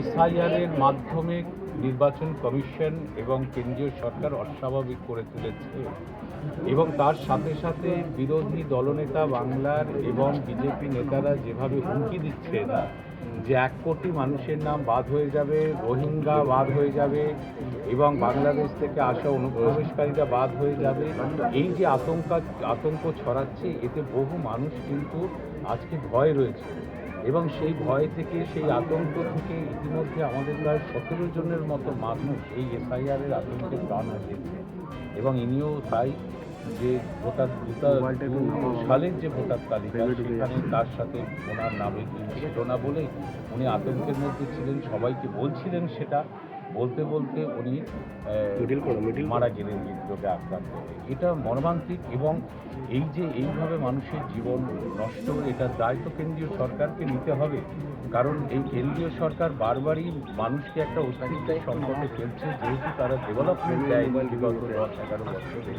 SIR এর মাধ্যমে নির্বাচন কমিশন এবং কেন্দ্রীয় সরকার অস্বাভাবিক করে তুলেছে এবং তার সাথে সাথে বিরোধী দলনেতা বাংলার এবং বিজেপি নেতারা যেভাবে হুমকি দিচ্ছেন যে 1 কোটি মানুষের নাম বাদ হয়ে যাবে, রোহিঙ্গা বাদ হয়ে যাবে এবং বাংলাদেশ থেকে আসা অনুপ্রবেশকারীরা বাদ হয়ে যাবে, এই যে আতঙ্ক ছড়াচ্ছে, এতে বহু মানুষ কিন্তু আজকে ভয় রয়েছে এবং সেই ভয় থেকে, সেই আতঙ্ক থেকে ইতিমধ্যে আমাদের প্রায় 17 জনের মতো মানুষ এই এসআইআরের আতঙ্কে প্রাণ হারিয়েছে এবং ইনিও তাই যে সালের যে ভোটার তালিকা সেখানে তার সাথে ওনার নামে ছিল না বলেই উনি আতঙ্কের মধ্যে ছিলেন, সবাইকে বলছিলেন সেটা বলতে বলতে উনি মারা গেলেন হৃদরোগে আক্রান্ত হয়ে। এটা মর্মান্তিক এবং এই যে এইভাবে মানুষের জীবন নষ্ট, এটার দায়িত্ব কেন্দ্রীয় সরকারকে নিতে হবে, কারণ এই কেন্দ্রীয় সরকার বারবারই মানুষকে একটা অস্তিত্বের সংকটে ফেলছে, যেহেতু তারা ডেভেলপমেন্ট দেয়নি বিগত 10-11 বছরে।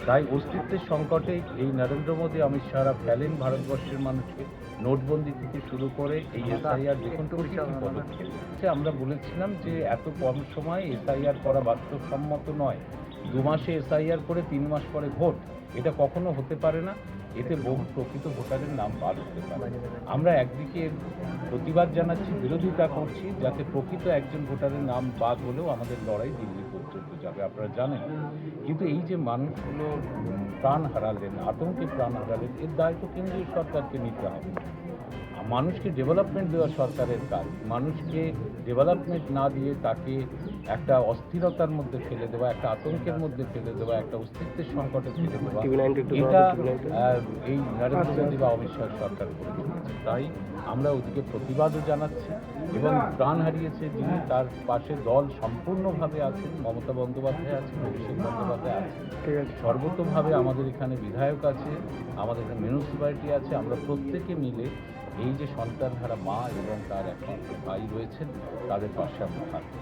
তাই অস্তিত্বের সংকটে এই নরেন্দ্র মোদী, অমিত শাহরা ফেলেন ভারতবর্ষের মানুষকে। নোটবন্দি থেকে শুরু করে এই এসআইআর দেখুন প্রতিটি পদক্ষেপ। আমরা বলেছিলাম যে এত কম সময়ে এসআইআর করা বাস্তবসম্মত নয়। 2 মাসে এসআইআর করে 3 মাস পরে ভোট, এটা কখনো হতে পারে না। এতে বহু প্রকৃত ভোটারের নাম বাদ হতে পারে। আমরা একদিকে প্রতিবাদ জানাচ্ছি, বিরোধিতা করছি, যাতে প্রকৃত একজন ভোটারের নাম বাদ হলেও আমাদের লড়াই দিল্লি পর্যন্ত যাবে, আপনারা জানেন। কিন্তু এই যে মানুষগুলো প্রাণ হারালেন, আতঙ্কে প্রাণ হারালেন, এর দায়িত্ব কেন্দ্রীয় সরকারকে নিতে হবে। মানুষকে ডেভেলপমেন্ট দেওয়া সরকারের কাজ, মানুষকে ডেভেলপমেন্ট না দিয়ে তাকে একটা অস্থিরতার মধ্যে ফেলে দেওয়া, একটা আতঙ্কের মধ্যে ফেলে দেওয়া, একটা অস্তিত্বের সংকটে ফেলে দেওয়া, এটা এই নরেন্দ্র মোদী বা অমিত শাহ সরকার করে চলেছে। তাই আমরা ওদিকে প্রতিবাদও জানাচ্ছি এবং প্রাণ হারিয়েছে যিনি, তার পাশে দল সম্পূর্ণভাবে আছেন, মমতা বন্দ্যোপাধ্যায় আছেন, অভিষেক বন্দ্যোপাধ্যায় আছেন, সর্বতোভাবে আমাদের এখানে বিধায়ক আছে, আমাদের এখানে মিউনিসিপ্যালিটি আছে। আমরা প্রত্যেকে মিলে এই যে সন্তানহারা মা এবং তার একমাত্র ভাই রয়েছেন, তাদের পাশে আমরা থাকব।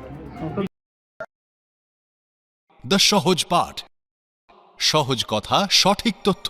দ্য সহজ পাঠ, সহজ কথা, সঠিক তথ্য।